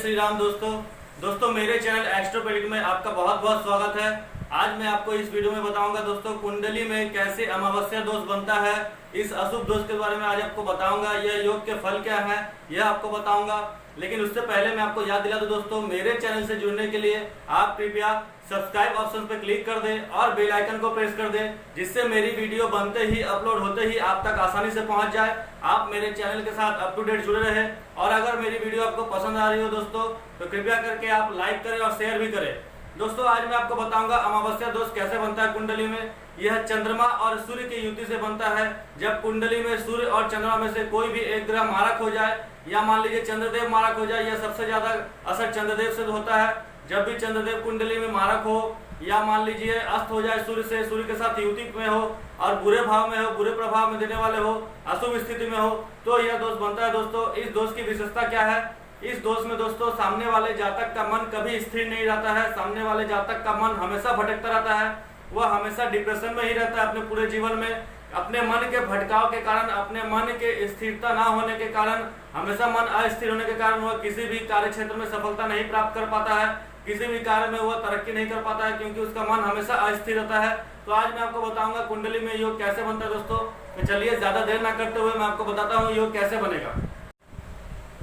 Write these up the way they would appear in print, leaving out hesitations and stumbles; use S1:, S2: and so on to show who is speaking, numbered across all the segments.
S1: श्री राम दोस्तों मेरे चैनल एस्ट्रोपेडिक में आपका बहुत बहुत स्वागत है। आज मैं आपको इस वीडियो में बताऊंगा दोस्तों कुंडली में कैसे अमावस्या दोष बनता है। इस अशुभ दोष के बारे में आज आपको बताऊंगा। यह योग के फल क्या है यह आपको बताऊंगा। लेकिन उससे पहले मैं आपको याद दिला दूं दोस्तों, मेरे चैनल से जुड़ने के लिए आप कृपया सब्सक्राइब ऑप्शन पर क्लिक कर दें और बेल आइकन को प्रेस कर दें, जिससे मेरी वीडियो बनते ही अपलोड होते ही आप तक आसानी से पहुंच जाए। आप मेरे चैनल के साथ अप टू डेट जुड़े रहें। और अगर मेरी वीडियो आपको पसंद आ रही हो दोस्तों तो कृपया करके आप लाइक करें और शेयर भी करें। दोस्तों आज मैं आपको बताऊंगा अमावस्या दोष कैसे बनता है कुंडली में। यह चंद्रमा और सूर्य की युति से बनता है। जब कुंडली में सूर्य और चंद्रमा में से कोई भी एक ग्रह मारक हो जाए या मान लीजिए चंद्रदेव मारक हो जाए, यह सबसे ज्यादा असर चंद्रदेव से होता है। जब भी चंद्रदेव कुंडली में मारक हो या मान लीजिए अस्त हो जाए सूर्य से, सूर्य के साथ युति में हो और बुरे भाव में हो, बुरे प्रभाव में देने वाले हो, अशुभ स्थिति में हो, तो यह दोष बनता है। दोस्तों इस दोष की विशेषता क्या है? इस दोष में दोस्तों सामने वाले जातक का मन कभी स्थिर नहीं रहता है। सामने वाले जातक का मन हमेशा भटकता रहता है। वह हमेशा डिप्रेशन में ही रहता है अपने पूरे जीवन में। अपने मन के भटकाव के कारण, अपने मन के स्थिरता ना होने के कारण, हमेशा मन अस्थिर होने के कारण वह किसी भी कार्य क्षेत्र में सफलता नहीं प्राप्त कर पाता है। किसी भी कार्य में वह तरक्की नहीं कर पाता है क्योंकि उसका मन हमेशा अस्थिर रहता है। तो आज मैं आपको बताऊंगा कुंडली में योग कैसे बनता है दोस्तों। तो चलिए ज्यादा देर ना करते हुए मैं आपको बताता हूँ योग कैसे बनेगा।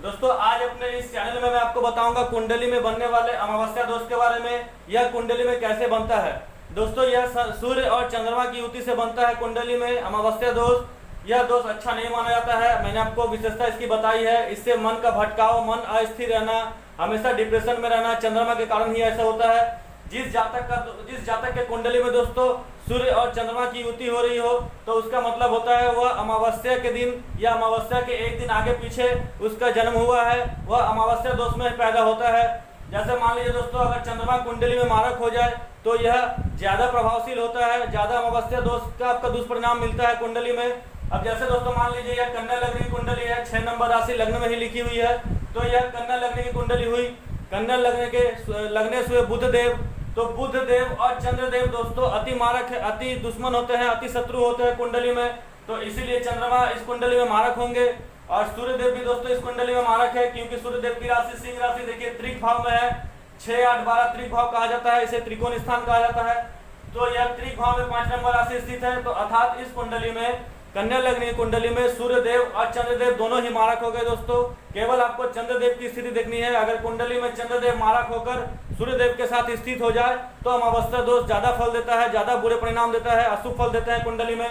S1: दोस्तों आज अपने इस चैनल में मैं आपको बताऊंगा कुंडली में बनने वाले अमावस्या दोष के बारे में। यह कुंडली में कैसे बनता है दोस्तों। यह सूर्य और चंद्रमा की युति से बनता है कुंडली में अमावस्या दोष। यह दोष अच्छा नहीं माना जाता है। मैंने आपको विशेषता इसकी बताई है। इससे मन का भटकाव, मन अस्थिर रहना, हमेशा डिप्रेशन में रहना, चंद्रमा के कारण ही ऐसा होता है। जिस जातक के कुंडली में दोस्तों सूर्य और चंद्रमा की युति हो रही हो तो उसका मतलब होता है वह अमावस्या के दिन या अमावस्या के एक दिन आगे पीछे उसका जन्म हुआ है, वह अमावस्या दोष में पैदा होता है। जैसे मान लीजिए दोस्तों अगर चंद्रमा कुंडली में मारक हो जाए तो यह ज्यादा प्रभावशील होता है, ज्यादा अमावस्या दोष का आपका दुष्परिणाम मिलता है कुंडली में। अब जैसे दोस्तों मान लीजिए यह कन्या लग्न की कुंडली है, 6 नंबर राशि लग्न में ही लिखी हुई है, तो यह कन्या लग्न की कुंडली हुई। कन्या लग्न के लगने से बुध देव, तो बुध देव और चंद्रदेव दोस्तों अति मारक है, अति दुश्मन होते हैं, अति शत्रु होते हैं कुंडली में। तो इसीलिए चंद्रमा इस कुंडली में मारक होंगे। और सूर्यदेव भी दोस्तों इस कुंडली में मारक है क्योंकि सूर्यदेव की राशि सिंह राशि देखिए त्रिक भाव में है। 6, 8, 12 त्रिक भाव कहा जाता है, इसे त्रिकोण स्थान कहा जाता है। तो यह त्रिक भाव में 5 नंबर राशि स्थित है। तो अर्थात इस कुंडली में कन्या लग्न की कुंडली में सूर्यदेव और चंद्रदेव दोनों ही मारक हो गए दोस्तों। केवल आपको चंद्रदेव की स्थिति देखनी है। अगर कुंडली में चंद्रदेव मारक होकर सूर्यदेव के साथ स्थित हो जाए तो अमावस्या दोष ज्यादा फल देता है, ज्यादा बुरे परिणाम देता है, अशुभ फल देता है कुंडली में।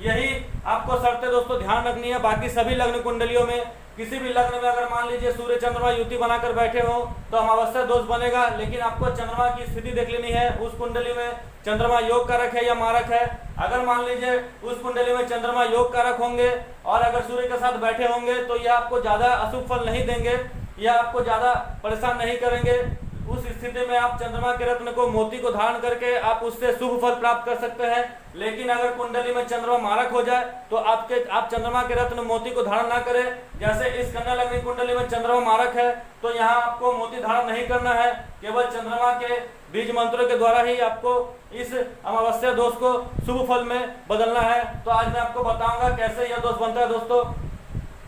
S1: यही आपको शर्तें दोस्तों ध्यान रखनी है। बाकी सभी लग्न कुंडलियों में किसी भी लग्न में अगर मान लीजिए सूर्य चंद्रमा युति बनाकर बैठे हो तो अमावस्या दोष बनेगा। लेकिन आपको चंद्रमा की स्थिति देख लेनी है। उस कुंडली में चंद्रमा योग कारक है या मारक है। अगर मान लीजिए उस कुंडली में चंद्रमा योग कारक होंगे और अगर सूर्य के साथ बैठे होंगे तो यह आपको ज्यादा अशुभ फल नहीं देंगे, यह आपको ज्यादा परेशान नहीं करेंगे। उस स्थिति में आप चंद्रमा के रत्न को, मोती को धारण करके आप उससे शुभ फल प्राप्त कर सकते हैं। लेकिन अगर कुंडली में चंद्रमा मारक हो जाए तो आप चंद्रमा के रत्न मोती को धारण ना करें। जैसे इस कन्या लग्न कुंडली में चंद्रमा मारक है तो यहाँ आपको मोती धारण नहीं करना है। केवल चंद्रमा के बीज मंत्रों के द्वारा ही आपको इस अमावस्या दोष को शुभ फल में बदलना है। तो आज मैं आपको बताऊंगा कैसे यह दोष बनता है दोस्तों।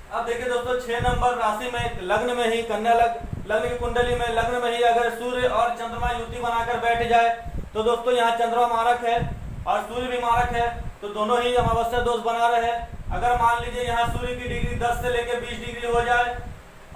S1: अब देखिए दोस्तों 6 नंबर राशि में लग्न में ही कन्या लग्न की कुंडली में लग्न में ही अगर सूर्य और चंद्रमा युति बनाकर बैठ जाए तो दोस्तों यहाँ चंद्रमा मारक है और सूर्य भी मारक है, तो दोनों ही अमावस्या दोष बना रहे हैं। अगर मान लीजिए यहाँ सूर्य की डिग्री 10 से लेकर 20 डिग्री हो जाए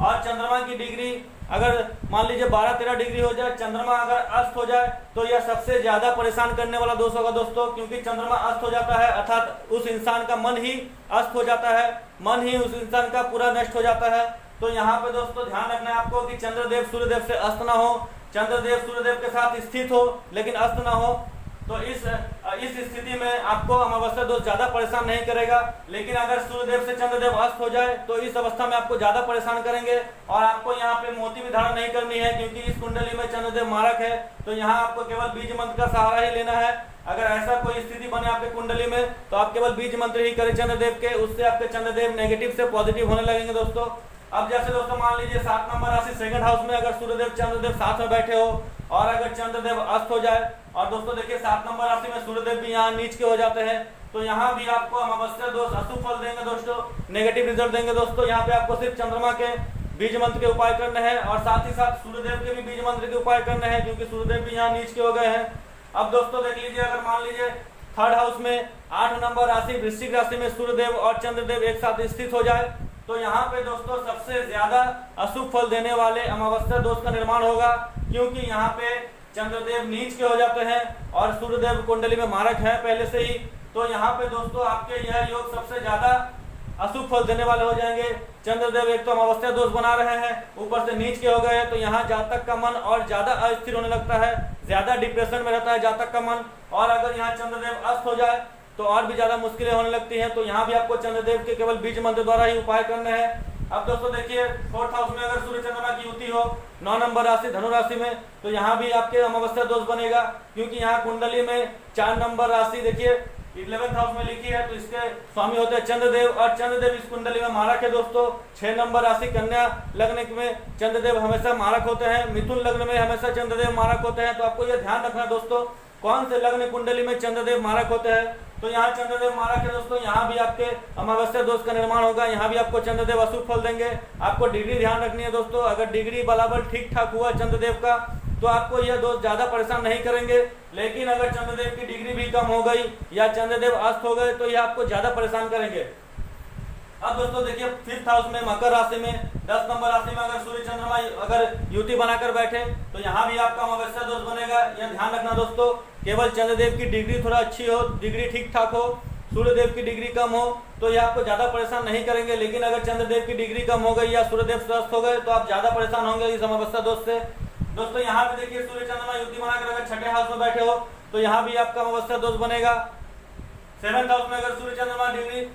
S1: और चंद्रमा की डिग्री अगर मान लीजिए 12-13 डिग्री हो जाए, चंद्रमा अगर अस्त हो जाए तो यह सबसे ज्यादा परेशान करने वाला दोष होगा दोस्तों। क्योंकि चंद्रमा अस्त हो जाता है अर्थात उस इंसान का मन ही अस्त हो जाता है, मन ही उस इंसान का पूरा नष्ट हो जाता है। तो यहाँ पे दोस्तों ध्यान रखना है आपको कि चंद्रदेव सूर्यदेव से अस्त ना हो, चंद्रदेव सूर्यदेव के साथ स्थित हो लेकिन अस्त ना हो। तो इस स्थिति में आपको अमावस्या दोष ज्यादा परेशान नहीं करेगा। लेकिन अगर सूर्यदेव से चंद्रदेव अस्त हो जाए तो इस अवस्था में आपको ज्यादा परेशान करेंगे। और आपको यहाँ पे मोती भी धारण नहीं करनी है क्योंकि इस कुंडली में चंद्रदेव मारक है। तो यहाँ आपको केवल बीज मंत्र का सहारा ही लेना है। अगर ऐसा कोई स्थिति बने आपके कुंडली में तो आप केवल बीज मंत्र ही करें चंद्रदेव के, उससे आपके चंद्रदेव नेगेटिव से पॉजिटिव होने लगेंगे दोस्तों। अब जैसे दोस्तों मान लीजिए 7 नंबर राशि सेकंड हाउस में अगर सूर्यदेव चंद्रदेव साथ में बैठे हो और अगर चंद्रदेव अस्त हो जाए और दोस्तों देखिए 7 नंबर राशि में सूर्यदेव भी यहाँ नीच के हो जाते हैं तो यहाँ भी आपको अमावस्या दोष अशुभ फल देंगे दोस्तों, नेगेटिव रिजल्ट देंगे दोस्तों। यहाँ पे आपको सिर्फ चंद्रमा के बीज मंत्र के उपाय करने हैं और साथ ही साथ सूर्यदेव के भी बीज मंत्र के उपाय करने हैं, क्योंकि सूर्यदेव भी यहाँ नीच के हो गए हैं। अब दोस्तों देख लीजिए, अगर मान लीजिए थर्ड हाउस में 8 नंबर राशि वृश्चिक राशि में सूर्यदेव और चंद्रदेव एक साथ स्थित हो जाए तो यहाँ पे दोस्तों सबसे ज्यादा अशुभ फल देने वाले अमावस्या दोष का निर्माण होगा, क्योंकि यहाँ पे चंद्रदेव नीच के हो जाते हैं और सूर्यदेव कुंडली में मारक है पहले से ही। तो यहाँ पे दोस्तों आपके यह योग सबसे ज्यादा अशुभ फल देने वाले हो जाएंगे। चंद्रदेव एक तो अमावस्या दोष बना रहे हैं, ऊपर से नीच के हो गए, तो यहाँ जातक का मन और ज्यादा अस्थिर होने लगता है, ज्यादा डिप्रेशन में रहता है जातक का मन। और अगर यहाँ चंद्रदेव अस्त हो जाए तो और भी ज्यादा मुश्किलें होने लगती हैं। तो यहाँ भी आपको चंद्रदेव के केवल बीज मंत्र द्वारा ही उपाय करने हैं। अब दोस्तों देखिए, फोर्थ हाउस में अगर सूर्य चंद्रमा की युति हो 9 नंबर राशि धनु राशि में, तो यहाँ भी आपके अमावस्या दोष बनेगा, क्योंकि यहाँ कुंडली में 4 नंबर राशि देखिए 11th हाउस में लिखी है, तो इसके स्वामी होते हैं चंद्रदेव और चंद्रदेव इस कुंडली में मारक है दोस्तों। 6 नंबर राशि कन्या लग्न में चंद्रदेव हमेशा मारक होते हैं, मिथुन लग्न में हमेशा चंद्रदेव मारक होते हैं। तो आपको यह ध्यान रखना दोस्तों, कौन से लग्न कुंडली में चंद्रदेव मारक होते हैं। तो यहाँ चंद्रदेव मारक है दोस्तों, यहाँ भी आपके अमावस्या दोष का निर्माण होगा, यहाँ भी आपको चंद्रदेव अशुभ फल देंगे। आपको डिग्री ध्यान रखनी है दोस्तों, अगर डिग्री बराबर ठीक ठाक हुआ चंद्रदेव का तो आपको यह दोष ज्यादा परेशान नहीं करेंगे। लेकिन अगर चंद्रदेव की डिग्री भी कम हो गई या चंद्रदेव अस्त हो गए तो यह आपको ज्यादा परेशान करेंगे। अब दोस्तों देखिए, 5th हाउस में मकर राशि में 10 नंबर राशि में अगर सूर्य चंद्रमा अगर युति बनाकर बैठे तो यहाँ भी आपका अमावस्या दोष बनेगा। यह ध्यान रखना दोस्तों, केवल चंद्रदेव की डिग्री थोड़ा अच्छी हो, डिग्री ठीक ठाक हो, सूर्यदेव की डिग्री कम हो तो यह आपको ज्यादा परेशान नहीं करेंगे। लेकिन अगर चंद्रदेव की डिग्री कम हो गई या सूर्यदेव स्वस्थ हो गए तो आप ज्यादा परेशान होंगे इस अमावस्या दोष से। दोस्तों यहाँ पे देखिए, सूर्य चंद्रमा युति बनाकर अगर 6ठे हाउस में बैठे हो तो यहाँ भी आपका अमावस्या दोष बनेगा। 7th हाउस में अगर सूर्य चंद्रमा डिग्री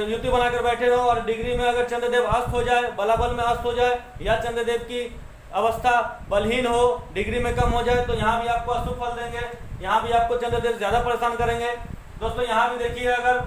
S1: युति बनाकर बैठे हो और डिग्री में अगर चंद्रदेव अस्त हो जाए, बलाबल में अस्त हो जाए या चंद्रदेव की अवस्था बलहीन हो, डिग्री में कम हो जाए तो यहाँ भी आपको अशुभ फल देंगे, यहाँ भी आपको चंद्रदेव ज्यादा परेशान करेंगे। दोस्तों यहाँ भी देखिए, अगर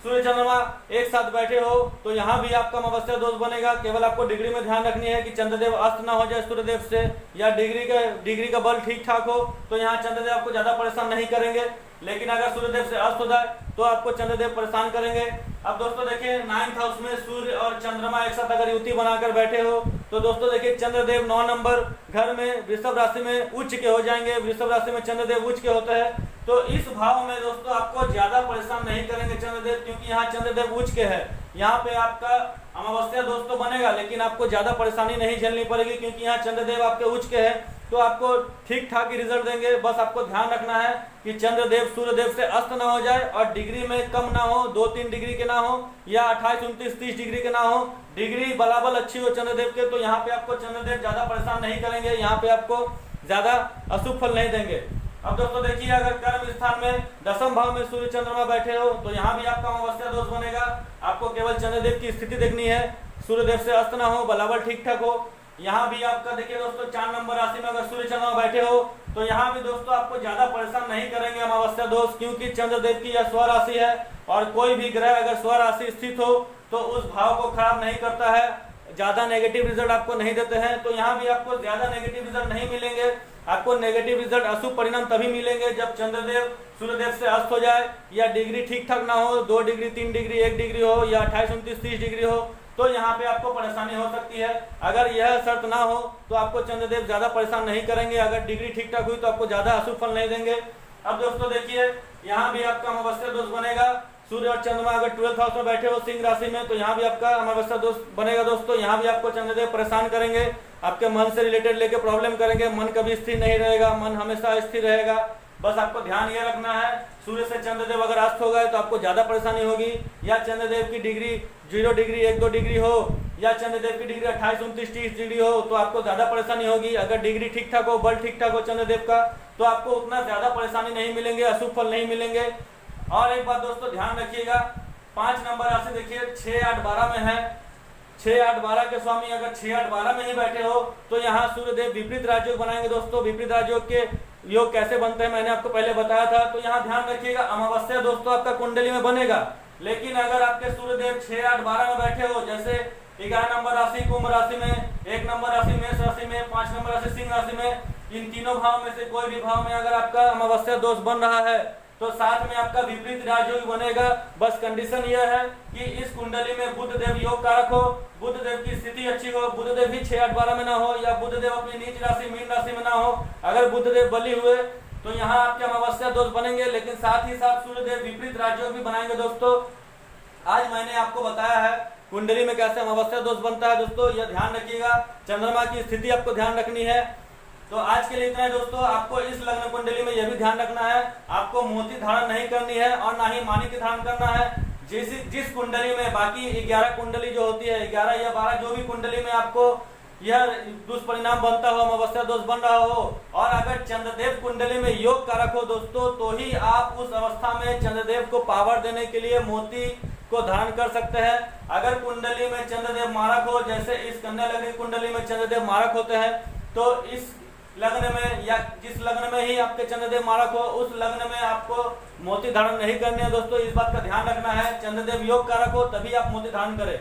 S1: सूर्य चंद्रमा एक साथ बैठे हो तो यहाँ भी आपका अमावस्या दोष बनेगा। केवल आपको डिग्री में ध्यान रखनी है कि चंद्रदेव अस्त ना हो जाए सूर्यदेव से, या डिग्री का बल ठीक ठाक हो तो यहाँ चंद्रदेव आपको ज्यादा परेशान नहीं करेंगे। लेकिन अगर सूर्यदेव से अस्त हो जाए तो आपको चंद्रदेव परेशान करेंगे। अब दोस्तों देखिए, 9th हाउस में सूर्य और चंद्रमा एक साथ अगर युति बनाकर बैठे हो तो दोस्तों देखिए, चंद्रदेव 9 नंबर घर में वृषभ राशि में उच्च के हो जाएंगे। वृषभ राशि में चंद्रदेव उच्च के होते हैं, तो इस भाव में दोस्तों आपको ज्यादा परेशान नहीं करेंगे चंद्रदेव, क्योंकि यहाँ चंद्रदेव उच्च के है। यहाँ पे आपका अमावस्या दोष तो बनेगा लेकिन आपको ज्यादा परेशानी नहीं झेलनी पड़ेगी, क्योंकि यहाँ चंद्रदेव आपके उच्च के है, तो आपको ठीक ठाक ही रिजल्ट देंगे। बस आपको ध्यान रखना है कि चंद्रदेव सूर्यदेव से अस्त ना हो जाए और डिग्री में कम ना हो, 2-3 डिग्री के ना हो या 28, 29, 30 डिग्री के ना हो, डिग्री बराबर अच्छी हो चंद्रदेव के, तो यहाँ पे आपको चंद्रदेव ज्यादा परेशान नहीं करेंगे, यहाँ पे आपको ज्यादा अशुभ फल नहीं देंगे। अब दोस्तों देखिए, अगर कर्म स्थान में 10वें भाव में सूर्य चंद्रमा बैठे हो तो यहाँ भी आपका अमावस्या दोष बनेगा। आपको केवल चंद्रदेव की स्थिति देखनी है, सूर्यदेव से अस्त ना हो, बराबर ठीक ठाक हो। यहाँ भी आपका देखिए दोस्तों, 4 नंबर राशि में अगर सूर्य चंद्रमा बैठे हो तो यहाँ भी दोस्तों आपको ज्यादा परेशान नहीं करेंगे अमावस्या दोष, क्योंकि चंद्रदेव की यह स्वराशि है और कोई भी ग्रह अगर स्वराशि स्थित हो तो उस भाव को खराब नहीं करता है, ज्यादा नेगेटिव रिजल्ट आपको नहीं देते हैं। तो यहाँ भी आपको ज्यादा नेगेटिव रिजल्ट नहीं मिलेंगे। आपको नेगेटिव रिजल्ट, अशुभ परिणाम तभी मिलेंगे जब चंद्रदेव सूर्यदेव से अस्त हो जाए या डिग्री ठीक ठाक ना हो, 2 डिग्री, 3 डिग्री, 1 डिग्री हो या 28, 29, 30 डिग्री हो, तो यहाँ पे आपको परेशानी हो सकती है। अगर यह शर्त ना हो तो आपको चंद्रदेव ज्यादा परेशान नहीं करेंगे। अगर डिग्री ठीक ठाक हुई तो आपको ज्यादा अशुभ फल नहीं देंगे। अब दोस्तों देखिए, यहाँ भी आपका अमावस्या दोष बनेगा। सूर्य और चंद्रमा अगर 12th हाउस में बैठे हो सिंह राशि में तो यहाँ भी आपका अमावस्या दोष बनेगा दोस्तों। यहाँ भी आपको चंद्रदेव परेशान करेंगे, आपके मन से रिलेटेड लेके प्रॉब्लम करेंगे, मन कभी स्थिर नहीं रहेगा, मन हमेशा स्थिर रहेगा। बस आपको ध्यान ये रखना है, सूर्य से चंद्रदेव अगर अस्त हो गए तो आपको ज्यादा परेशानी होगी, या चंद्रदेव की डिग्री 0 डिग्री, 1-2 डिग्री हो, या चंद्रदेव की डिग्री 28, 29, 30 डिग्री हो तो आपको ज्यादा परेशानी होगी। अगर डिग्री ठीक ठाक हो, बल ठीक ठाक हो चंद्रदेव का, तो आपको उतना ज्यादा परेशानी नहीं मिलेंगे, अशुभ फल नहीं मिलेंगे। और एक बात दोस्तों ध्यान रखिएगा, 5 नंबर राशि देखिए 6, 8, 12 में है। 6, 8, 12 के स्वामी अगर 6, 8, 12 में ही बैठे हो तो यहाँ सूर्यदेव विपरीत राजयोग बनाएंगे दोस्तों। विपरीत राजयोग के योग कैसे बनते हैं मैंने आपको पहले बताया था। तो यहाँ ध्यान रखिएगा, अमावस्या दोस्तों आपका कुंडली में बनेगा, लेकिन अगर आपके सूर्यदेव 6, 8, 12 में बैठे हो, जैसे 11 नंबर राशि कुंभ राशि में, 1 नंबर राशि मेष राशि में, 5 नंबर राशि सिंह राशि में, इन तीनों भाव में से कोई भी भाव में अगर आपका अमावस्या दोष बन रहा है तो साथ में आपका विपरीत राजयोग भी बनेगा। बस कंडीशन यह है कि इस कुंडली में बुध देव योग कारक हो, बुध देव की स्थिति अच्छी हो, बुध देव भी 6, 8, 12 में ना हो, या बुध देव अपनी नीच राशि मीन राशि में ना हो। अगर बुध देव बली हुए तो यहाँ आपके अमावस्या दोष बनेंगे, लेकिन साथ ही साथ सूर्य देव विपरीत राजयोग भी बनाएंगे। दोस्तों आज मैंने आपको बताया है कुंडली में कैसे अमावस्या दोष बनता है। दोस्तों यह ध्यान रखिएगा, चंद्रमा की स्थिति आपको ध्यान रखनी है। तो आज के लिए इतना है दोस्तों। आपको इस लग्न कुंडली में यह भी ध्यान रखना है, आपको मोती धारण नहीं करनी है और ना ही माणिक्य धारण करना है। जिस कुंडली में बाकी 11 कुंडली जो होती है, 11 या 12 जो भी कुंडली में आपको यह दुष्परिणाम बनता हो, अमावस्या दोष बन रहा हो, और अगर चंद्रदेव कुंडली में योग कारक हो दोस्तों, तो ही आप उस अवस्था में चंद्रदेव को पावर देने के लिए मोती को धारण कर सकते हैं। अगर कुंडली में चंद्रदेव मारक हो, जैसे इस कन्या लग्न की कुंडली में चंद्रदेव मारक होते हैं, तो इस लग्न में या जिस लग्न में ही आपके चंद्रदेव मारक हो, उस लग्न में आपको मोती धारण नहीं करनी है। दोस्तों इस बात का ध्यान रखना है, चंद्रदेव योग कारक हो तभी आप मोती धारण करें।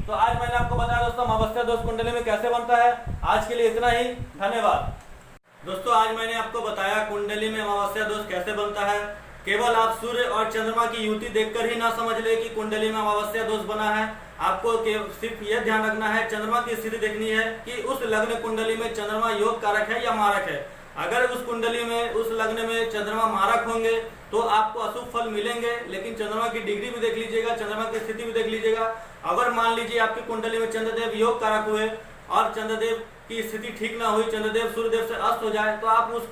S1: तो आज मैंने आपको बताया दोस्तों अमावस्या दोष कुंडली में कैसे बनता है। आज के लिए इतना ही, धन्यवाद। दोस्तों आज मैंने आपको बताया कुंडली में अमावस्या दोष कैसे बनता है। केवल आप सूर्य और चंद्रमा की युति देखकर ही ना समझ ले कि कुंडली में अमावस्या दोष बना है। आपको सिर्फ यह ध्यान रखना है, चंद्रमा की स्थिति देखनी है कि उस लग्न कुंडली में चंद्रमा योग कारक है या मारक है। अगर उस कुंडली में, उस लग्न में चंद्रमा मारक होंगे तो आपको अशुभ फल मिलेंगे, लेकिन चंद्रमा की डिग्री भी देख लीजिएगा, चंद्रमा की स्थिति भी देख लीजिएगा। अगर मान लीजिए आपकी कुंडली में चंद्रदेव योग कारक हुए और चंद्रदेव की स्थिति ठीक ना हुई, चंद्रदेव सूर्यदेव से अस्त हो जाए, तो आप उस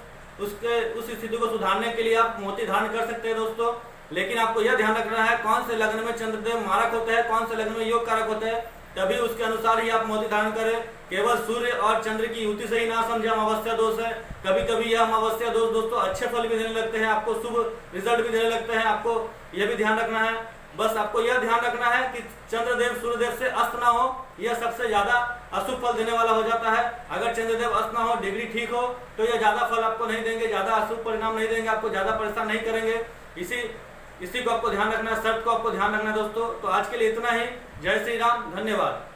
S1: स्थिति को सुधारने के लिए आप मोती धारण कर सकते हैं दोस्तों। लेकिन आपको यह ध्यान रखना है कौन से लग्न में चंद्रदेव मारक होते हैं, कौन से लग्न में योग कारक होते हैं, तभी उसके अनुसार ही आप मोती धारण करें। केवल सूर्य और चंद्र की युति से ही ना समझे अमावस्या दोष है। कभी कभी यह अमावस्या दोष दोस्तों अच्छे फल भी देने लगते हैं, आपको शुभ रिजल्ट भी देने लगते हैं। आपको यह भी ध्यान रखना है। बस आपको यह ध्यान रखना है कि चंद्रदेव सूर्यदेव से अस्त ना हो, यह सबसे ज्यादा अशुभ फल देने वाला हो जाता है। अगर चंद्रदेव अस्त ना हो, डिग्री ठीक हो, तो यह ज्यादा फल आपको नहीं देंगे, ज्यादा अशुभ परिणाम नहीं देंगे, आपको ज्यादा परेशान नहीं करेंगे। इसी को आपको ध्यान रखना है, शर्त को आपको ध्यान रखना है दोस्तों। तो आज के लिए इतना ही। जय श्री राम, धन्यवाद।